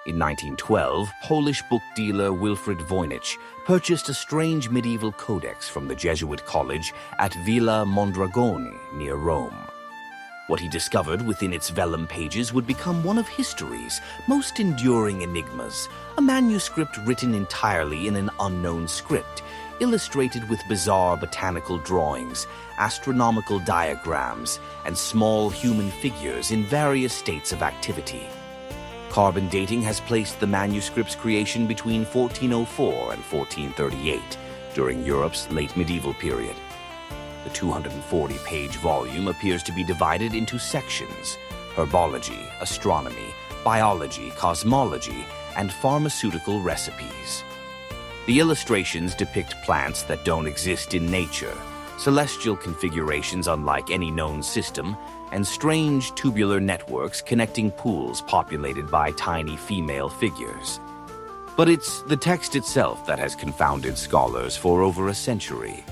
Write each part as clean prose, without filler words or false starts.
In 1912, Polish book dealer Wilfrid Voynich purchased a strange medieval codex from the Jesuit college at Villa Mondragone near Rome. What he discovered within its vellum pages would become one of history's most enduring enigmas, a manuscript written entirely in an unknown script, illustrated with bizarre botanical drawings, astronomical diagrams, and small human figures in various states of activity. Carbon dating has placed the manuscript's creation between 1404 and 1438, during Europe's late medieval period. The 240-page volume appears to be divided into sections: herbology, astronomy, biology, cosmology, and pharmaceutical recipes. The illustrations depict plants that don't exist in nature, celestial configurations unlike any known system, and strange tubular networks connecting pools populated by tiny female figures. But it's the text itself that has confounded scholars for over a century.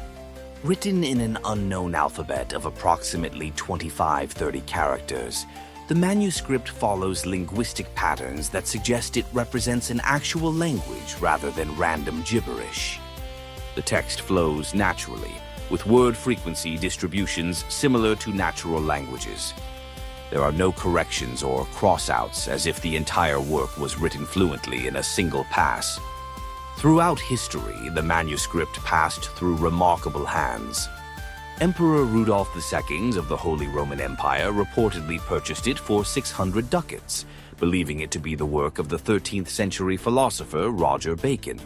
Written in an unknown alphabet of approximately 25-30 characters, the manuscript follows linguistic patterns that suggest it represents an actual language rather than random gibberish. The text flows naturally, with word frequency distributions similar to natural languages. There are no corrections or crossouts, as if the entire work was written fluently in a single pass. Throughout history, the manuscript passed through remarkable hands. Emperor Rudolph II of the Holy Roman Empire reportedly purchased it for 600 ducats, believing it to be the work of the 13th century philosopher Roger Bacon.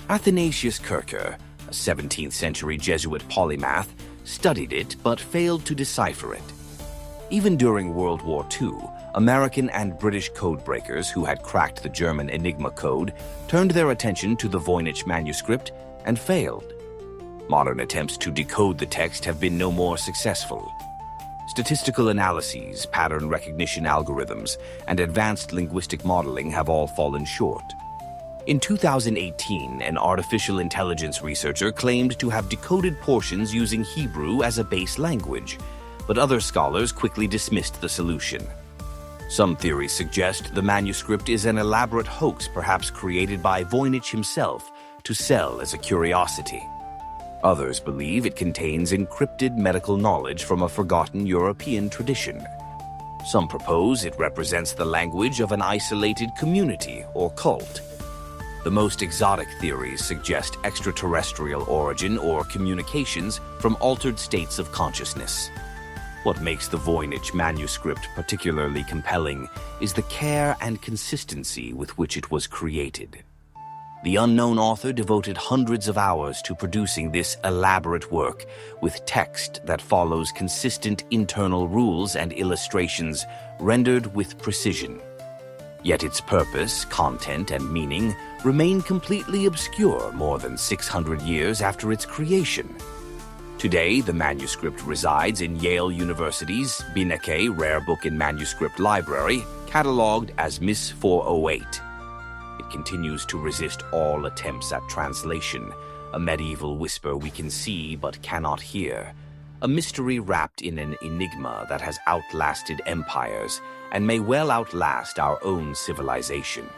Athanasius Kircher, a 17th century Jesuit polymath, studied it but failed to decipher it. Even during World War II, American and British codebreakers who had cracked the German Enigma code turned their attention to the Voynich manuscript and failed. Modern attempts to decode the text have been no more successful. Statistical analyses, pattern recognition algorithms, and advanced linguistic modeling have all fallen short. In 2018, an artificial intelligence researcher claimed to have decoded portions using Hebrew as a base language, but other scholars quickly dismissed the solution. Some theories suggest the manuscript is an elaborate hoax, perhaps created by Voynich himself to sell as a curiosity. Others believe it contains encrypted medical knowledge from a forgotten European tradition. Some propose it represents the language of an isolated community or cult. The most exotic theories suggest extraterrestrial origin or communications from altered states of consciousness. What makes the Voynich manuscript particularly compelling is the care and consistency with which it was created. The unknown author devoted hundreds of hours to producing this elaborate work, with text that follows consistent internal rules and illustrations rendered with precision. Yet its purpose, content, and meaning remain completely obscure more than 600 years after its creation. Today, the manuscript resides in Yale University's Beinecke Rare Book and Manuscript Library, catalogued as Miss 408. It continues to resist all attempts at translation, a medieval whisper we can see but cannot hear, a mystery wrapped in an enigma that has outlasted empires and may well outlast our own civilization.